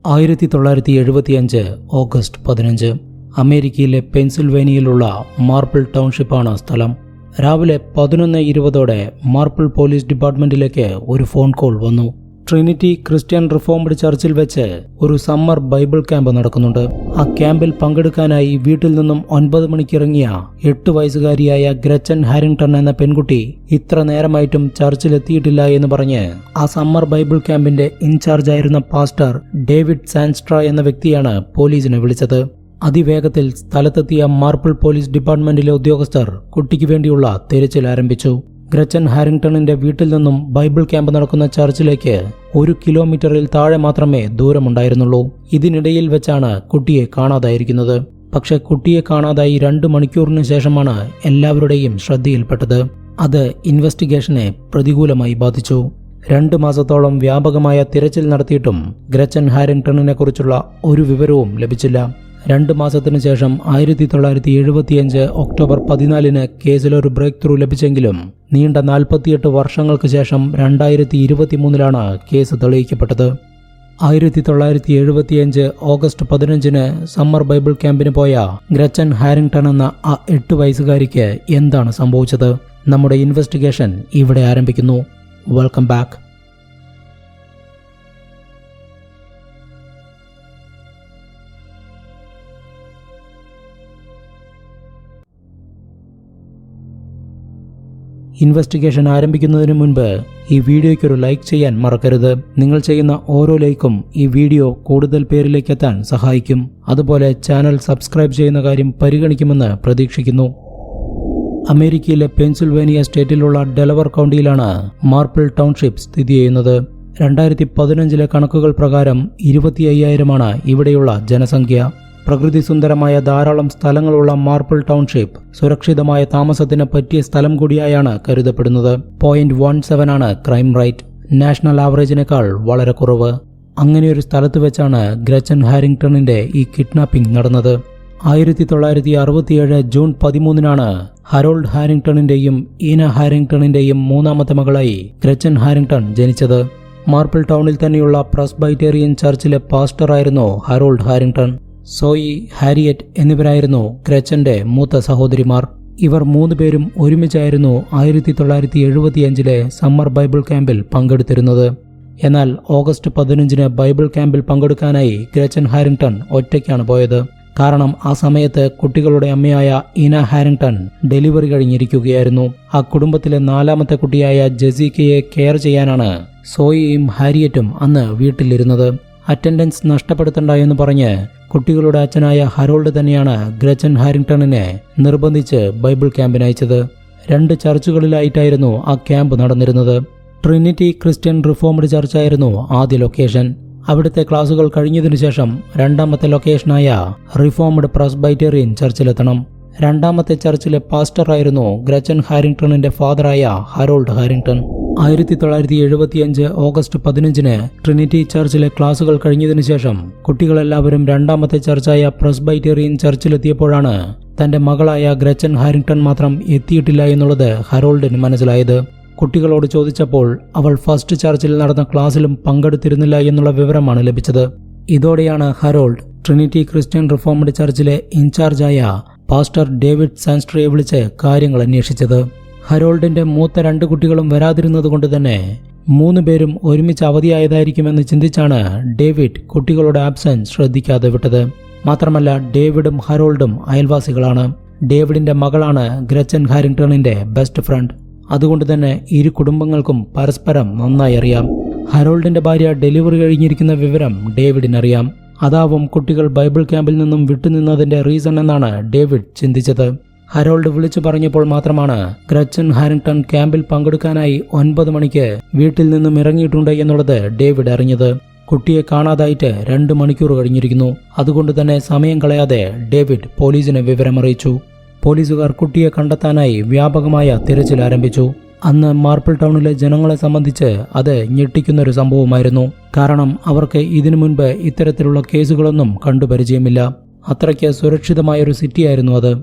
1975 August 15 അമേരിക്കയിലെ പെൻസിൽവേനിയയിലുള്ള Marple ടൗൺഷിപ്പാണ് സ്ഥലം. രാവിലെ 11:20 മാർപ്പിൾ പോലീസ് ഡിപ്പാർട്ട്മെന്റിലേക്ക് ഒരു ഫോൺ കോൾ വന്നു. ട്രിനിറ്റി ക്രിസ്ത്യൻ റിഫോംഡ് ചർച്ചിൽ വെച്ച് ഒരു സമ്മർ ബൈബിൾ ക്യാമ്പ് നടക്കുന്നുണ്ട്. ആ ക്യാമ്പിൽ പങ്കെടുക്കാനായി വീട്ടിൽ നിന്നും 9 മണിക്ക് ഇറങ്ങിയ 8 വയസ്സുകാരിയായ ഗ്രച്ചൻ ഹാരിങ്ടൺ എന്ന പെൺകുട്ടി ഇത്ര നേരമായിട്ടും ചർച്ചിലെത്തിയിട്ടില്ല എന്ന് പറഞ്ഞ് ആ സമ്മർ ബൈബിൾ ക്യാമ്പിന്റെ ഇൻചാർജായിരുന്ന പാസ്റ്റർ ഡേവിഡ് സാൻസ്ട്ര എന്ന വ്യക്തിയാണ് പോലീസിനെ വിളിച്ചത്. അതിവേഗത്തിൽ സ്ഥലത്തെത്തിയ മാർപ്പിൾ പോലീസ് ഡിപ്പാർട്ട്മെന്റിലെ ഉദ്യോഗസ്ഥർ കുട്ടിക്ക് വേണ്ടിയുള്ള തിരച്ചിൽ ആരംഭിച്ചു. ഗ്രച്ചൻ ഹാരിങ്ടണിന്റെ വീട്ടിൽ നിന്നും ബൈബിൾ ക്യാമ്പ് നടക്കുന്ന ചർച്ചിലേക്ക് 1 കിലോമീറ്ററിൽ താഴെ മാത്രമേ ദൂരമുണ്ടായിരുന്നുള്ളൂ. ഇതിനിടയിൽ വെച്ചാണ് കുട്ടിയെ കാണാതായിരിക്കുന്നത്. പക്ഷെ കുട്ടിയെ കാണാതായി 2 മണിക്കൂറിന് ശേഷമാണ് എല്ലാവരുടെയും ശ്രദ്ധയിൽപ്പെട്ടത്. അത് ഇൻവെസ്റ്റിഗേഷനെ പ്രതികൂലമായി ബാധിച്ചു. 2 മാസത്തോളം വ്യാപകമായ തിരച്ചിൽ നടത്തിയിട്ടും ഗ്രച്ചൻ ഹാരിങ്ടണിനെ കുറിച്ചുള്ള ഒരു വിവരവും ലഭിച്ചില്ല. 2 മാസത്തിനു ശേഷം 1975 ഒക്ടോബർ 14 കേസിലൊരു ബ്രേക്ക് ത്രൂ ലഭിച്ചെങ്കിലും നീണ്ട 48 വർഷങ്ങൾക്ക് ശേഷം 2023 കേസ് തെളിയിക്കപ്പെട്ടത്. 1975 ഓഗസ്റ്റ് 15 സമ്മർ ബൈബിൾ ക്യാമ്പിന് പോയ ഗ്രച്ചൻ ഹാരിങ്ടൺ എന്ന ആ 8 വയസ്സുകാരിക്ക് എന്താണ് സംഭവിച്ചത്? നമ്മുടെ ഇൻവെസ്റ്റിഗേഷൻ ഇവിടെ ആരംഭിക്കുന്നു. Welcome back. ഇൻവെസ്റ്റിഗേഷൻ ആരംഭിക്കുന്നതിന് മുൻപ് ഈ വീഡിയോയ്ക്കൊരു ലൈക്ക് ചെയ്യാൻ മറക്കരുത്. നിങ്ങൾ ചെയ്യുന്ന ഓരോ ലൈക്കും ഈ വീഡിയോ കൂടുതൽ പേരിലേക്ക് എത്താൻ സഹായിക്കും. അതുപോലെ ചാനൽ സബ്സ്ക്രൈബ് ചെയ്യുന്ന കാര്യം പരിഗണിക്കുമെന്ന് പ്രതീക്ഷിക്കുന്നു. അമേരിക്കയിലെ പെൻസിൽവേനിയ സ്റ്റേറ്റിലുള്ള ഡെലവർ കൗണ്ടിയിലാണ് മാർപ്പിൾ ടൗൺഷിപ്പ് സ്ഥിതി ചെയ്യുന്നത്. 2015 കണക്കുകൾ പ്രകാരം 25,000 ഇവിടെയുള്ള ജനസംഖ്യ. പ്രകൃതി സുന്ദരമായ ധാരാളം സ്ഥലങ്ങളുള്ള മാർപ്പിൾ ടൗൺഷിപ്പ് സുരക്ഷിതമായ താമസത്തിന് പറ്റിയ സ്ഥലം കൂടിയായാണ് കരുതപ്പെടുന്നത്. 0.17 ക്രൈം റേറ്റ്. നാഷണൽ ആവറേജിനേക്കാൾ വളരെ കുറവ്. അങ്ങനെയൊരു സ്ഥലത്ത് വെച്ചാണ് ഗ്രച്ചൻ ഹാരിങ്ടണിന്റെ ഈ കിഡ്നാപ്പിംഗ് നടന്നത്. 1967 ജൂൺ 13 ഹരോൾഡ് ഹാരിങ്ടണിന്റെയും ഈന ഹാരിങ്ടണിന്റെയും 3ാമത്തെ മകളായി ഗ്രച്ചൻ ഹാരിങ്ടൺ ജനിച്ചത്. മാർപ്പിൾ ടൗണിൽ തന്നെയുള്ള പ്രസ്ബൈറ്റേറിയൻ ചർച്ചിലെ പാസ്റ്ററായിരുന്നു ഹരോൾഡ് ഹാരിങ്ടൺ. സോയി, ഹാരിയറ്റ് എന്നിവരായിരുന്നു ഗ്രച്ചന്റെ മൂത്ത സഹോദരിമാർ. ഇവർ 3 പേരും ഒരുമിച്ചായിരുന്നു 1975 സമ്മർ ബൈബിൾ ക്യാമ്പിൽ പങ്കെടുത്തിരുന്നത്. എന്നാൽ ഓഗസ്റ്റ് 15 ബൈബിൾ ക്യാമ്പിൽ പങ്കെടുക്കാനായി ഗ്രച്ചൻ ഹാരിങ്ടൺ ഒറ്റയ്ക്കാണ് പോയത്. കാരണം ആ സമയത്ത് കുട്ടികളുടെ അമ്മയായ ഈന ഹാരിങ്ടൺ ഡെലിവറി കഴിഞ്ഞിരിക്കുകയായിരുന്നു. ആ കുടുംബത്തിലെ 4ാമത്തെ കുട്ടിയായ ജെസിക്കയെ കെയർ ചെയ്യാനാണ് സോയിയും ഹാരിയറ്റും അന്ന് വീട്ടിലിരുന്നത്. അറ്റൻഡൻസ് നഷ്ടപ്പെടുത്തണ്ട എന്ന് പറഞ്ഞ് കുട്ടികളുടെ അച്ഛനായ ഹരോൾഡ് തന്നെയാണ് ഗ്രച്ചൻ ഹാരിങ്ടണിനെ നിർബന്ധിച്ച് ബൈബിൾ ക്യാമ്പിന് അയച്ചത്. 2 ചർച്ചുകളിലായിട്ടായിരുന്നു ആ ക്യാമ്പ് നടന്നിരുന്നത്. ട്രിനിറ്റി ക്രിസ്ത്യൻ റിഫോംഡ് ചർച്ചായിരുന്നു ആദ്യ ലൊക്കേഷൻ. അവിടുത്തെ ക്ലാസുകൾ കഴിഞ്ഞതിനു ശേഷം 2ാമത്തെ ലൊക്കേഷനായ റിഫോംഡ് പ്രസ്ബൈറ്റേറിയൻ ചർച്ചിലെത്തണം. 2ാമത്തെ ചർച്ചിലെ പാസ്റ്ററായിരുന്നു ഗ്രച്ചൻ ഹാരിങ്ടണിന്റെ ഫാദറായ ഹരോൾഡ് ഹാരിങ്ടൺ. 1975 ഓഗസ്റ്റ് 15 ട്രിനിറ്റി ചർച്ചിലെ ക്ലാസുകൾ കഴിഞ്ഞതിനു ശേഷം കുട്ടികളെല്ലാവരും 2ാമത്തെ ചർച്ചായ പ്രസ്ബൈറ്റേറിയൻ ചർച്ചിലെത്തിയപ്പോഴാണ് തന്റെ മകളായ ഗ്രച്ചൻ ഹാരിങ്ടൺ മാത്രം എത്തിയിട്ടില്ല എന്നുള്ളത് ഹരോൾഡിന് മനസ്സിലായത്. കുട്ടികളോട് ചോദിച്ചപ്പോൾ അവൾ ഫസ്റ്റ് ചർച്ചിൽ നടന്ന ക്ലാസ്സിലും പങ്കെടുത്തിരുന്നില്ല എന്നുള്ള വിവരമാണ് ലഭിച്ചത്. ഇതോടെയാണ് ഹരോൾഡ് ട്രിനിറ്റി ക്രിസ്ത്യൻ റിഫോംഡ് ചർച്ചിലെ ഇൻചാർജായ പാസ്റ്റർ ഡേവിഡ് സാൻസ്ട്രയെ വിളിച്ച് കാര്യങ്ങൾ അന്വേഷിച്ചത്. ഹരോൾഡിന്റെ മൂത്ത 2 കുട്ടികളും വരാതിരുന്നതുകൊണ്ട് തന്നെ 3 പേരും ഒരുമിച്ച് അവധിയായതായിരിക്കുമെന്ന് ചിന്തിച്ചാണ് ഡേവിഡ് കുട്ടികളുടെ ആബ്സെൻസ് ശ്രദ്ധിക്കാതെ വിട്ടത്. മാത്രമല്ല ഡേവിഡും ഹരോൾഡും അയൽവാസികളാണ്. ഡേവിഡിന്റെ മകളാണ് ഗ്രച്ചൻ ഹാരിങ്ടണിന്റെ ബെസ്റ്റ് ഫ്രണ്ട്. അതുകൊണ്ട് തന്നെ ഇരു കുടുംബങ്ങൾക്കും പരസ്പരം നന്നായി അറിയാം. ഹരോൾഡിന്റെ ഭാര്യ ഡെലിവറി കഴിഞ്ഞിരിക്കുന്ന വിവരം ഡേവിഡിനറിയാം. അതാവും കുട്ടികൾ ബൈബിൾ ക്യാമ്പിൽ നിന്നും വിട്ടുനിന്നതിന്റെ റീസൺ എന്നാണ് ഡേവിഡ് ചിന്തിച്ചത്. ഹരോൾഡ് വിളിച്ചു പറഞ്ഞപ്പോൾ മാത്രമാണ് ഗ്രച്ചൻ ഹാരിങ്ടൺ ക്യാമ്പിൽ പങ്കെടുക്കാനായി 9 മണിക്ക് വീട്ടിൽ നിന്നും ഇറങ്ങിയിട്ടുണ്ട് എന്നുള്ളത് ഡേവിഡ് അറിഞ്ഞത്. കുട്ടിയെ കാണാതായിട്ട് 2 മണിക്കൂർ കഴിഞ്ഞിരിക്കുന്നു. അതുകൊണ്ട് തന്നെ സമയം കളയാതെ ഡേവിഡ് പോലീസിനെ വിവരമറിയിച്ചു. പോലീസുകാർ കുട്ടിയെ കണ്ടെത്താനായി വ്യാപകമായ തിരച്ചിൽ ആരംഭിച്ചു. അന്ന് മാർപ്പിൾ ടൗണിലെ ജനങ്ങളെ സംബന്ധിച്ച് അത് ഞെട്ടിക്കുന്നൊരു സംഭവമായിരുന്നു. കാരണം അവർക്ക് ഇതിനു മുൻപ് ഇത്തരത്തിലുള്ള കേസുകളൊന്നും കണ്ടുപരിചയമില്ല. അത്രയ്ക്ക് സുരക്ഷിതമായൊരു സിറ്റിയായിരുന്നു അത്.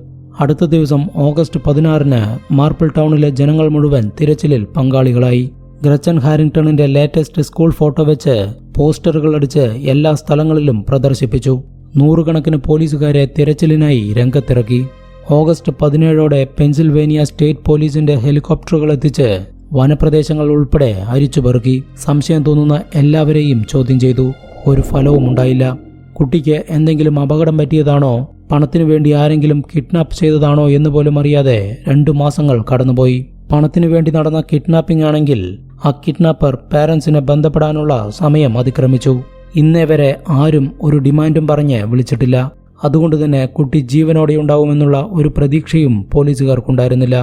അടുത്ത ദിവസം ഓഗസ്റ്റ് 16 മാർപ്പിൾ ടൗണിലെ ജനങ്ങൾ മുഴുവൻ തിരച്ചിലിൽ പങ്കാളികളായി. ഗ്രച്ചൻ ഹാരിങ്ടണിന്റെ ലേറ്റസ്റ്റ് സ്കൂൾ ഫോട്ടോ വെച്ച് പോസ്റ്ററുകൾ അടിച്ച് എല്ലാ സ്ഥലങ്ങളിലും പ്രദർശിപ്പിച്ചു. നൂറുകണക്കിന് പോലീസുകാരെ തിരച്ചിലിനായി രംഗത്തിറക്കി. ഓഗസ്റ്റ് 17 പെൻസിൽവേനിയ സ്റ്റേറ്റ് പോലീസിന്റെ ഹെലികോപ്റ്ററുകൾ എത്തിച്ച് വനപ്രദേശങ്ങൾ ഉൾപ്പെടെ അരിച്ചുപെറുക്കി. സംശയം തോന്നുന്ന എല്ലാവരെയും ചോദ്യം ചെയ്തു. ഒരു ഫലവും ഉണ്ടായില്ല. കുട്ടിക്ക് എന്തെങ്കിലും അപകടം പറ്റിയതാണോ, പണത്തിനു വേണ്ടി ആരെങ്കിലും കിഡ്നാപ്പ് ചെയ്തതാണോ എന്ന് പോലും അറിയാതെ 2 മാസങ്ങൾ കടന്നുപോയി. പണത്തിനു വേണ്ടി നടന്ന കിഡ്നാപ്പിംഗ് ആണെങ്കിൽ ആ കിഡ്നാപ്പർ പാരന്റ്സിനെ ബന്ധപ്പെടാനുള്ള സമയം അതിക്രമിച്ചു. ഇന്നേ വരെ ആരും ഒരു ഡിമാൻഡും പറഞ്ഞ് വിളിച്ചിട്ടില്ല. അതുകൊണ്ട് തന്നെ കുട്ടി ജീവനോടെ ഉണ്ടാവുമെന്നുള്ള ഒരു പ്രതീക്ഷയും പോലീസുകാർക്കുണ്ടായിരുന്നില്ല.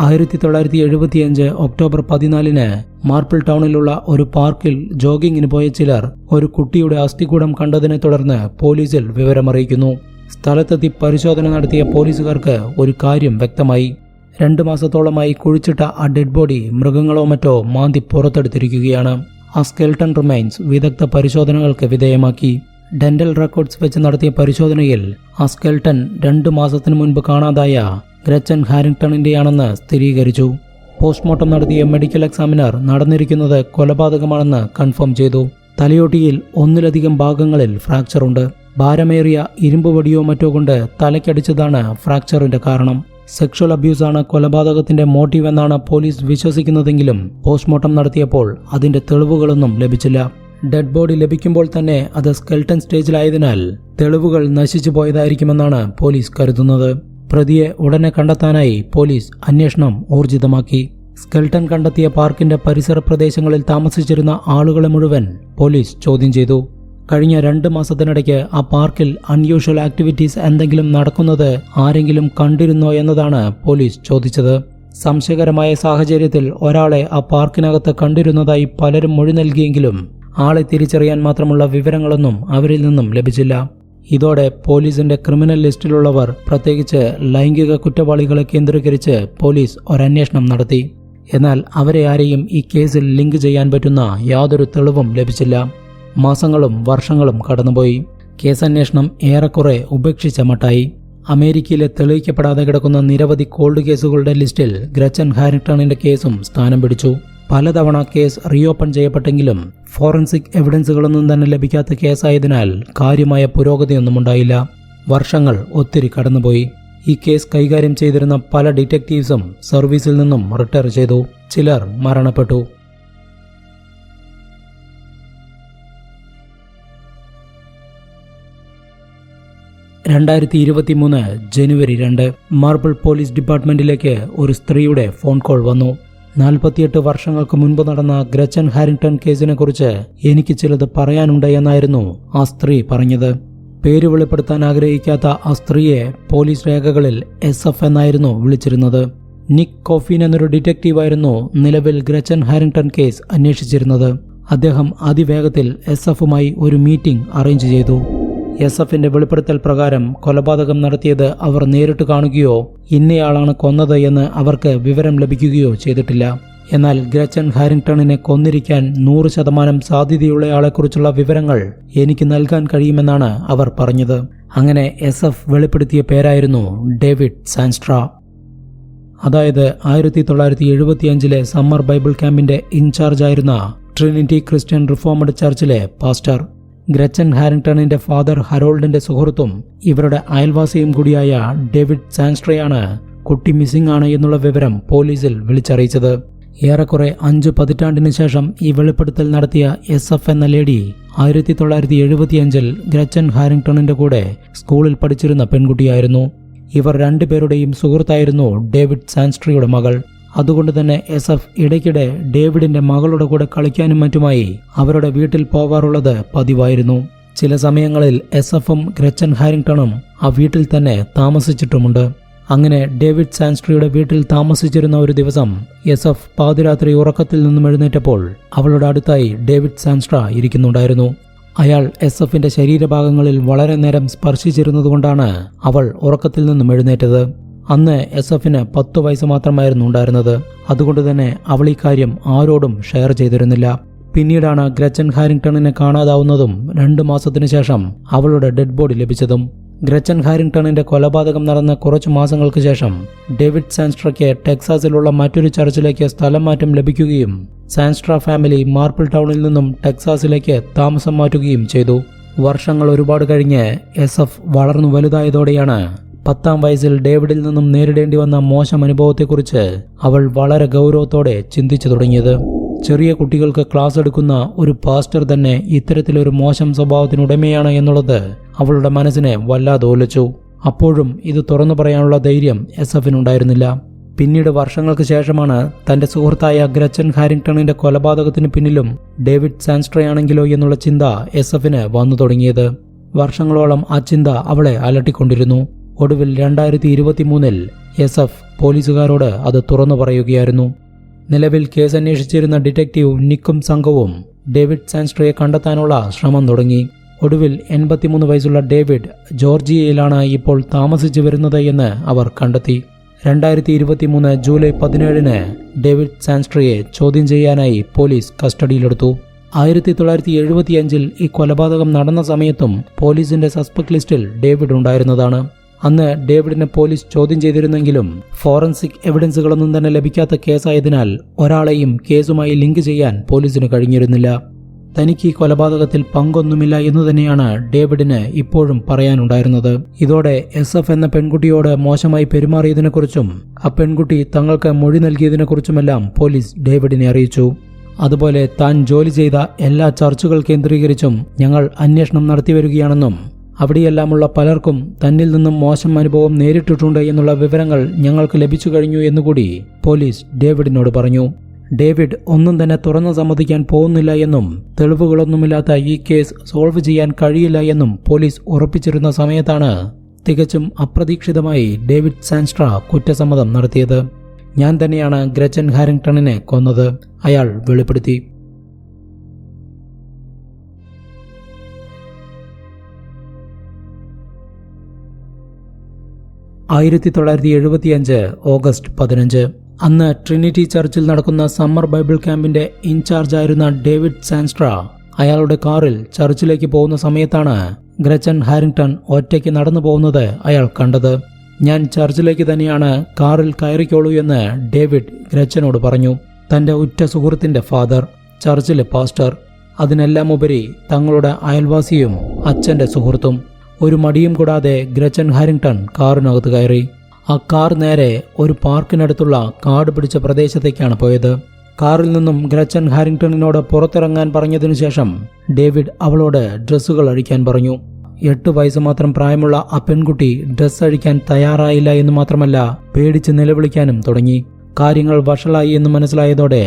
1975 ഒക്ടോബർ 14 മാർപ്പിൾ ടൗണിലുള്ള ഒരു പാർക്കിൽ ജോഗിങ്ങിന് പോയ ചിലർ ഒരു കുട്ടിയുടെ അസ്ഥികൂടം കണ്ടതിനെ തുടർന്ന് പോലീസിൽ വിവരമറിയിക്കുന്നു. സ്ഥലത്തെത്തി പരിശോധന നടത്തിയ പോലീസുകാർക്ക് ഒരു കാര്യം വ്യക്തമായി. 2 മാസത്തോളമായി കുഴിച്ചിട്ട ആ ഡെഡ് ബോഡി മൃഗങ്ങളോ മറ്റോ മാന്തി പുറത്തെടുത്തിരിക്കുകയാണ്. ആ സ്കെൽട്ടൺ റിമൈൻസ് വിദഗ്ധ പരിശോധനകൾക്ക് വിധേയമാക്കി. ഡെന്റൽ റെക്കോർഡ്സ് വെച്ച് നടത്തിയ പരിശോധനയിൽ ആ സ്കെൽട്ടൺ 2 മാസത്തിനു മുൻപ് കാണാതായ ഗ്രച്ചൻ ഹാരിങ്ടണിന്റെയാണെന്ന് സ്ഥിരീകരിച്ചു. പോസ്റ്റ്മോർട്ടം നടത്തിയ മെഡിക്കൽ എക്സാമിനർ നടന്നിരിക്കുന്നത് കൊലപാതകമാണെന്ന് കൺഫേം ചെയ്തു. തലയോട്ടിയിൽ 1ലധികം ഭാഗങ്ങളിൽ ഫ്രാക്ചർ ഉണ്ട്. ഭാരമേറിയ ഇരുമ്പ് വടിയോ മറ്റോ കൊണ്ട് തലയ്ക്കടിച്ചതാണ് ഫ്രാക്ചറിന്റെ കാരണം. സെക്ഷൽ അബ്യൂസാണ് കൊലപാതകത്തിന്റെ മോട്ടീവ് എന്നാണ് പോലീസ് വിശ്വസിക്കുന്നതെങ്കിലും പോസ്റ്റ്മോർട്ടം നടത്തിയപ്പോൾ അതിന്റെ തെളിവുകളൊന്നും ലഭിച്ചില്ല. ഡെഡ് ബോഡി ലഭിക്കുമ്പോൾ തന്നെ അത് സ്കെൽട്ടൺ സ്റ്റേജിലായതിനാൽ തെളിവുകൾ നശിച്ചു പോയതായിരിക്കുമെന്നാണ് പോലീസ് കരുതുന്നത്. പ്രതിയെ ഉടനെ കണ്ടെത്താനായി പോലീസ് അന്വേഷണം ഊർജിതമാക്കി. സ്കെൽട്ടൺ കണ്ടെത്തിയ പാർക്കിന്റെ പരിസര പ്രദേശങ്ങളിൽ താമസിച്ചിരുന്ന ആളുകളെ മുഴുവൻ പോലീസ് ചോദ്യം ചെയ്തു. കഴിഞ്ഞ 2 മാസത്തിനിടയ്ക്ക് ആ പാർക്കിൽ അൺയൂഷ്വൽ ആക്ടിവിറ്റീസ് എന്തെങ്കിലും നടക്കുന്നത് ആരെങ്കിലും കണ്ടിരുന്നോ എന്നതാണ് പോലീസ് ചോദിച്ചത്. സംശയകരമായ സാഹചര്യത്തിൽ ഒരാളെ ആ പാർക്കിനകത്ത് കണ്ടിരുന്നതായി പലരും മൊഴി നൽകിയെങ്കിലും ആളെ തിരിച്ചറിയാൻ മാത്രമുള്ള വിവരങ്ങളൊന്നും അവരിൽ നിന്നും ലഭിച്ചില്ല. ഇതോടെ പോലീസിന്റെ ക്രിമിനൽ ലിസ്റ്റിലുള്ളവർ, പ്രത്യേകിച്ച് ലൈംഗിക കുറ്റവാളികളെ കേന്ദ്രീകരിച്ച് പോലീസ് ഒരന്വേഷണം നടത്തി. എന്നാൽ അവരെ ആരെയും ഈ കേസിൽ ലിങ്ക് ചെയ്യാൻ പറ്റുന്ന യാതൊരു തെളിവും ലഭിച്ചില്ല. മാസങ്ങളും വർഷങ്ങളും കടന്നുപോയി. കേസന്വേഷണം ഏറെക്കുറെ ഉപേക്ഷിച്ച മട്ടായി. അമേരിക്കയിലെ തെളിയിക്കപ്പെടാതെ കിടക്കുന്ന നിരവധി കോൾഡ് കേസുകളുടെ ലിസ്റ്റിൽ ഗ്രച്ചൻ ഹാരിങ്ടണിന്റെ കേസും സ്ഥാനം പിടിച്ചു. പലതവണ കേസ് റീഓപ്പൺ ചെയ്യപ്പെട്ടെങ്കിലും ഫോറൻസിക് എവിഡൻസുകളൊന്നും തന്നെ ലഭിക്കാത്ത കേസായതിനാൽ കാര്യമായ പുരോഗതിയൊന്നും ഉണ്ടായില്ല. വർഷങ്ങൾ ഒത്തിരി കടന്നുപോയി. ഈ കേസ് കൈകാര്യം ചെയ്തിരുന്ന പല ഡിറ്റക്റ്റീവ്സും സർവീസിൽ നിന്നും റിട്ടയർ ചെയ്തു. ചിലർ മരണപ്പെട്ടു. ജനുവരി 2 മാർബിൾ പോലീസ് ഡിപ്പാർട്ട്മെന്റിലേക്ക് ഒരു സ്ത്രീയുടെ ഫോൺ കോൾ വന്നു. 48 വർഷങ്ങൾക്ക് മുൻപ് നടന്ന ഗ്രച്ചൻ ഹാരിങ്ടൺ കേസിനെ കുറിച്ച് എനിക്ക് ചിലത് പറയാനുണ്ട് എന്നായിരുന്നു ആ സ്ത്രീ പറഞ്ഞത്. പേര് വെളിപ്പെടുത്താൻ ആഗ്രഹിക്കാത്ത ആ സ്ത്രീയെ പോലീസ് രേഖകളിൽ SF എന്നായിരുന്നു വിളിച്ചിരുന്നത്. നിക് കോഫീൻ എന്നൊരു ഡിറ്റക്റ്റീവായിരുന്നു നിലവിൽ ഗ്രച്ചൻ ഹാരിങ്ടൺ കേസ് അന്വേഷിച്ചിരുന്നത്. അദ്ദേഹം അതിവേഗത്തിൽ SF-മായി ഒരു മീറ്റിംഗ് അറേഞ്ച് ചെയ്തു. SF-ന്റെ വെളിപ്പെടുത്തൽ പ്രകാരം കൊലപാതകം നടത്തിയത് അവർ നേരിട്ട് കാണുകയോ ഇന്നയാളാണ് കൊന്നത് എന്ന് അവർക്ക് വിവരം ലഭിക്കുകയോ ചെയ്തിട്ടില്ല. എന്നാൽ ഗ്രച്ചൻ ഹാരിങ്ടണിനെ കൊന്നിരിക്കാൻ 100% സാധ്യതയുള്ളയാളെക്കുറിച്ചുള്ള വിവരങ്ങൾ എനിക്ക് നൽകാൻ കഴിയുമെന്നാണ് അവർ പറഞ്ഞത്. അങ്ങനെ SF വെളിപ്പെടുത്തിയ പേരായിരുന്നു ഡേവിഡ് സാൻസ്ട്ര. അതായത് 1975 സമ്മർ ബൈബിൾ ക്യാമ്പിന്റെ ഇൻചാർജായിരുന്ന ട്രിനിറ്റി ക്രിസ്ത്യൻ റിഫോമഡ് ചർച്ചിലെ പാസ്റ്റർ. ഗ്രച്ചൻ ഹാരിങ്ടണിന്റെ ഫാദർ ഹരോൾഡിന്റെ സുഹൃത്തും ഇവരുടെ അയൽവാസിയും കൂടിയായ ഡേവിഡ് സാൻസ്ട്രയാണ് കുട്ടി മിസ്സിംഗ് ആണ് എന്നുള്ള വിവരം പോലീസിൽ വിളിച്ചറിയിച്ചത്. ഏറെക്കുറെ 5 പതിറ്റാണ്ടിന് ശേഷം ഈ വെളിപ്പെടുത്തൽ നടത്തിയ SF എന്ന ലേഡി 1975 ഗ്രച്ചൻ ഹാരിങ്ടണിന്റെ കൂടെ സ്കൂളിൽ പഠിച്ചിരുന്ന പെൺകുട്ടിയായിരുന്നു. ഇവർ 2 പേരുടെയും സുഹൃത്തായിരുന്നു ഡേവിഡ് സാൻസ്ട്രയുടെ മകൾ. അതുകൊണ്ട് തന്നെ SF ഇടയ്ക്കിടെ ഡേവിഡിന്റെ മകളുടെ കൂടെ കളിക്കാനും മറ്റുമായി അവരുടെ വീട്ടിൽ പോവാറുള്ളത് പതിവായിരുന്നു. ചില സമയങ്ങളിൽ SF-ഉം ഗ്രച്ചൻ ഹാരിങ്ടണും ആ വീട്ടിൽ തന്നെ താമസിച്ചിട്ടുമുണ്ട്. അങ്ങനെ ഡേവിഡ് സാൻസ്ട്രയുടെ വീട്ടിൽ താമസിച്ചിരുന്ന ഒരു ദിവസം SF പാതിരാത്രി ഉറക്കത്തിൽ നിന്നും എഴുന്നേറ്റപ്പോൾ അവളുടെ അടുത്തായി ഡേവിഡ് സാൻസ്ട്ര ഇരിക്കുന്നുണ്ടായിരുന്നു. അയാൾ SF-ന്റെ ശരീരഭാഗങ്ങളിൽ വളരെ നേരം സ്പർശിച്ചിരുന്നതുകൊണ്ടാണ് അവൾ ഉറക്കത്തിൽ നിന്നും എഴുന്നേറ്റത്. അന്ന് SF-ന് 10 വയസ്സ് മാത്രമായിരുന്നു ഉണ്ടായിരുന്നത്. അതുകൊണ്ട് തന്നെ അവൾ ഈ കാര്യം ആരോടും ഷെയർ ചെയ്തിരുന്നില്ല. പിന്നീടാണ് ഗ്രച്ചൻ ഹാരിങ്ടണിനെ കാണാതാവുന്നതും 2 മാസത്തിനു ശേഷം അവളുടെ ഡെഡ് ബോഡി ലഭിച്ചതും. ഗ്രച്ചൻ ഹാരിങ്ടണിന്റെ കൊലപാതകം നടന്ന കുറച്ചു മാസങ്ങൾക്ക് ശേഷം ഡേവിഡ് സാൻസ്ട്രയ്ക്ക് ടെക്സാസിലുള്ള മറ്റൊരു ചർച്ചിലേക്ക് സ്ഥലം മാറ്റം ലഭിക്കുകയും സാൻസ്ട്ര ഫാമിലി മാർപ്പിൾ ടൗണിൽ നിന്നും ടെക്സാസിലേക്ക് താമസം മാറ്റുകയും ചെയ്തു. വർഷങ്ങൾ ഒരുപാട് കഴിഞ്ഞ് SF വളർന്നു വലുതായതോടെയാണ് 10ാം വയസ്സിൽ ഡേവിഡിൽ നിന്നും നേരിടേണ്ടി വന്ന മോശം അനുഭവത്തെക്കുറിച്ച് അവൾ വളരെ ഗൗരവത്തോടെ ചിന്തിച്ചു തുടങ്ങിയത്. ചെറിയ കുട്ടികൾക്ക് ക്ലാസ് എടുക്കുന്ന ഒരു പാസ്റ്റർ തന്നെ ഇത്തരത്തിലൊരു മോശം സ്വഭാവത്തിനുടമയാണ് എന്നുള്ളത് അവളുടെ മനസ്സിനെ വല്ലാതെ ഒലച്ചു. അപ്പോഴും ഇത് തുറന്നു പറയാനുള്ള ധൈര്യം SF-നുണ്ടായിരുന്നില്ല. പിന്നീട് വർഷങ്ങൾക്ക് ശേഷമാണ് തന്റെ സുഹൃത്തായ ഗ്രച്ചൻ ഹാരിങ്ടണിന്റെ കൊലപാതകത്തിന് പിന്നിലും ഡേവിഡ് സാൻസ്ട്രയാണെങ്കിലോ എന്നുള്ള ചിന്ത SF-ന് വന്നു തുടങ്ങിയത്. വർഷങ്ങളോളം ആ ചിന്ത അവളെ അലട്ടിക്കൊണ്ടിരുന്നു. ഒടുവിൽ 2023-ൽ SF പോലീസുകാരോട് അത് തുറന്നു പറയുകയായിരുന്നു. നിലവിൽ കേസ് അന്വേഷിച്ചിരുന്ന ഡിറ്റക്റ്റീവ് നിക്കും സംഘവും ഡേവിഡ് സാൻസ്ട്രയെ കണ്ടെത്താനുള്ള ശ്രമം തുടങ്ങി. ഒടുവിൽ 83 വയസ്സുള്ള ഡേവിഡ് ജോർജിയയിലാണ് ഇപ്പോൾ താമസിച്ചു വരുന്നത് എന്ന് അവർ കണ്ടെത്തി. 2023 ജൂലൈ 17-ന് ഡേവിഡ് സാൻസ്ട്രയെ ചോദ്യം ചെയ്യാനായി പോലീസ് കസ്റ്റഡിയിലെടുത്തു. 1975-ൽ ഈ കൊലപാതകം നടന്ന സമയത്തും പോലീസിന്റെ സസ്പെക്ട് ലിസ്റ്റിൽ ഡേവിഡ് ഉണ്ടായിരുന്നതാണ്. അന്ന് ഡേവിഡിനെ പോലീസ് ചോദ്യം ചെയ്തിരുന്നെങ്കിലും ഫോറൻസിക് എവിഡൻസുകളൊന്നും തന്നെ ലഭിക്കാത്ത കേസായതിനാൽ ഒരാളെയും കേസുമായി ലിങ്ക് ചെയ്യാൻ പോലീസിന് കഴിഞ്ഞിരുന്നില്ല. തനിക്ക് ഈ കൊലപാതകത്തിൽ പങ്കൊന്നുമില്ല എന്നു തന്നെയാണ് ഡേവിഡിന് ഇപ്പോഴും പറയാനുണ്ടായിരുന്നത്. ഇതോടെ SF എന്ന പെൺകുട്ടിയോട് മോശമായി പെരുമാറിയതിനെക്കുറിച്ചും ആ പെൺകുട്ടി തങ്ങൾക്ക് മൊഴി നൽകിയതിനെക്കുറിച്ചുമെല്ലാം പോലീസ് ഡേവിഡിനെ അറിയിച്ചു. അതുപോലെ താൻ ജോലി ചെയ്ത എല്ലാ ചർച്ചുകൾ കേന്ദ്രീകരിച്ചും ഞങ്ങൾ അന്വേഷണം നടത്തിവരികയാണെന്നും അവിടെയെല്ലാമുള്ള പലർക്കും തന്നിൽ നിന്നും മോശം അനുഭവം നേരിട്ടിട്ടുണ്ട് എന്നുള്ള വിവരങ്ങൾ ഞങ്ങൾക്ക് ലഭിച്ചു കഴിഞ്ഞു എന്നുകൂടി പോലീസ് ഡേവിഡിനോട് പറഞ്ഞു. ഡേവിഡ് ഒന്നും തന്നെ തുറന്നു സമ്മതിക്കാൻ പോകുന്നില്ല എന്നും തെളിവുകളൊന്നുമില്ലാത്ത ഈ കേസ് സോൾവ് ചെയ്യാൻ കഴിയില്ല എന്നും പോലീസ് ഉറപ്പിച്ചിരുന്ന സമയത്താണ് തികച്ചും അപ്രതീക്ഷിതമായി ഡേവിഡ് സാൻസ്ട്ര കുറ്റസമ്മതം നടത്തിയത്. ഞാൻ തന്നെയാണ് ഗ്രച്ചൻ ഹാരിങ്ടണിനെ കൊന്നത്, അയാൾ വെളിപ്പെടുത്തി. 1975 ഓഗസ്റ്റ് 15. അന്ന് ട്രിനിറ്റി ചർച്ചിൽ നടക്കുന്ന സമ്മർ ബൈബിൾ ക്യാമ്പിന്റെ ഇൻചാർജ് ആയിരുന്ന ഡേവിഡ് സാൻസ്ട്ര അയാളുടെ കാറിൽ ചർച്ചിലേക്ക് പോകുന്ന സമയത്താണ് ഗ്രച്ചൻ ഹാരിങ്ടൺ ഒറ്റയ്ക്ക് നടന്നു പോകുന്നത് അയാൾ കണ്ടത്. ഞാൻ ചർച്ചിലേക്ക് തന്നെയാണ് കാറിൽ കയറിക്കോളൂ എന്ന് ഡേവിഡ് ഗ്രച്ചനോട് പറഞ്ഞു. തന്റെ ഉറ്റ സുഹൃത്തിന്റെ ഫാദർ, ചർച്ചിലെ പാസ്റ്റർ, അതിനെല്ലാം ഉപരി തങ്ങളുടെ അയൽവാസിയും അച്ഛന്റെ സുഹൃത്തും. ഒരു മടിയും കൂടാതെ ഗ്രച്ചൻ ഹാരിങ്ടൺ കാറിനകത്ത് കയറി. ആ കാർ നേരെ ഒരു പാർക്കിനടുത്തുള്ള കാട് പിടിച്ച പ്രദേശത്തേക്കാണ് പോയത്. കാറിൽ നിന്നും ഗ്രച്ചൻ ഹാരിങ്ടണിനോട് പുറത്തിറങ്ങാൻ പറഞ്ഞതിനു ശേഷം ഡേവിഡ് അവളോട് ഡ്രസ്സുകൾ അഴിക്കാൻ പറഞ്ഞു. 8 വയസ്സ് മാത്രം പ്രായമുള്ള ആ പെൺകുട്ടി ഡ്രസ്സ് അഴിക്കാൻ തയ്യാറായില്ല എന്ന് മാത്രമല്ല പേടിച്ച് നിലവിളിക്കാനും തുടങ്ങി. കാര്യങ്ങൾ വഷളായി എന്ന് മനസ്സിലായതോടെ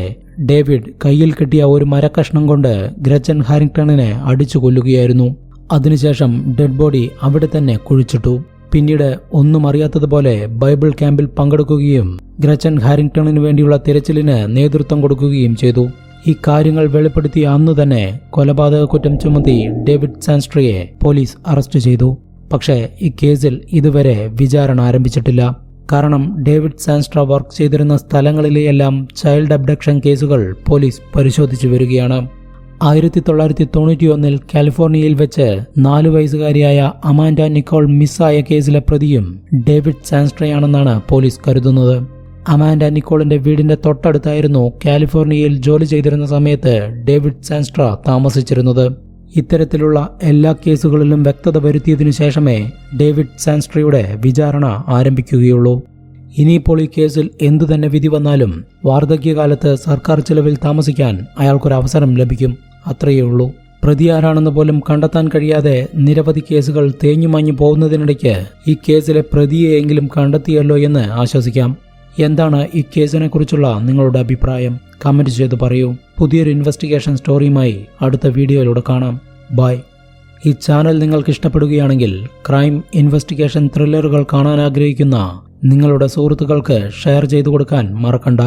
ഡേവിഡ് കയ്യിൽ കിട്ടിയ ഒരു മരക്കഷ്ണം കൊണ്ട് ഗ്രച്ചൻ ഹാരിങ്ടണിനെ അടിച്ചു കൊല്ലുകയായിരുന്നു. അതിനുശേഷം ഡെഡ് ബോഡി അവിടെ തന്നെ കുഴിച്ചിട്ടു. പിന്നീട് ഒന്നും അറിയാത്തതുപോലെ ബൈബിൾ ക്യാമ്പിൽ പങ്കെടുക്കുകയും ഗ്രച്ചൻ ഹാരിങ്ടണിന് വേണ്ടിയുള്ള തിരച്ചിലിന് നേതൃത്വം കൊടുക്കുകയും ചെയ്തു. ഈ കാര്യങ്ങൾ വെളിപ്പെടുത്തിയ അന്ന് തന്നെ കൊലപാതക കുറ്റം ചുമത്തി ഡേവിഡ് സാൻസ്ട്രയെ പോലീസ് അറസ്റ്റ് ചെയ്തു. പക്ഷേ ഈ കേസിൽ ഇതുവരെ വിചാരണ ആരംഭിച്ചിട്ടില്ല. കാരണം ഡേവിഡ് സാൻസ്ട്ര വർക്ക് ചെയ്തിരുന്ന സ്ഥലങ്ങളിലെയെല്ലാം ചൈൽഡ് അബ്ഡക്ഷൻ കേസുകൾ പോലീസ് പരിശോധിച്ചു വരികയാണ്. 1991 കാലിഫോർണിയയിൽ വെച്ച് 4 വയസ്സുകാരിയായ അമാൻഡ നിക്കോൾ മിസ്സായ കേസിലെ പ്രതിയും ഡേവിഡ് സാൻസ്ട്രയാണെന്നാണ് പോലീസ് കരുതുന്നത്. അമാൻഡ നിക്കോളിന്റെ വീടിന്റെ തൊട്ടടുത്തായിരുന്നു കാലിഫോർണിയയിൽ ജോലി ചെയ്തിരുന്ന സമയത്ത് ഡേവിഡ് സാൻസ്ട്ര താമസിച്ചിരുന്നത്. ഇത്തരത്തിലുള്ള എല്ലാ കേസുകളിലും വ്യക്തത വരുത്തിയതിനു ശേഷമേ ഡേവിഡ് സാൻസ്ട്രയുടെ വിചാരണ ആരംഭിക്കുകയുള്ളൂ. ഇനിയിപ്പോൾ ഈ കേസിൽ എന്തു തന്നെ വിധി വന്നാലും വാർദ്ധക്യകാലത്ത് സർക്കാർ ചിലവിൽ താമസിക്കാൻ അയാൾക്കൊരവസരം ലഭിക്കും, അത്രയേ ഉള്ളൂ. പ്രതി ആരാണെന്ന് പോലും കണ്ടെത്താൻ കഴിയാതെ നിരവധി കേസുകൾ തേഞ്ഞുമാഞ്ഞു പോകുന്നതിനിടയ്ക്ക് ഈ കേസിലെ പ്രതിയെയെങ്കിലും കണ്ടെത്തിയല്ലോ എന്ന് ആശ്വസിക്കാം. എന്താണ് ഈ കേസിനെ കുറിച്ചുള്ള നിങ്ങളുടെ അഭിപ്രായം? കമന്റ് ചെയ്ത് പറയൂ. പുതിയൊരു ഇൻവെസ്റ്റിഗേഷൻ സ്റ്റോറിയുമായി അടുത്ത വീഡിയോയിലൂടെ കാണാം. ബൈ. ഈ ചാനൽ നിങ്ങൾക്ക് ഇഷ്ടപ്പെടുകയാണെങ്കിൽ ക്രൈം, ഇൻവെസ്റ്റിഗേഷൻ, ത്രില്ലറുകൾ കാണാൻ ആഗ്രഹിക്കുന്ന നിങ്ങളുടെ സുഹൃത്തുക്കൾക്ക് ഷെയർ ചെയ്തു കൊടുക്കാൻ മറക്കണ്ട.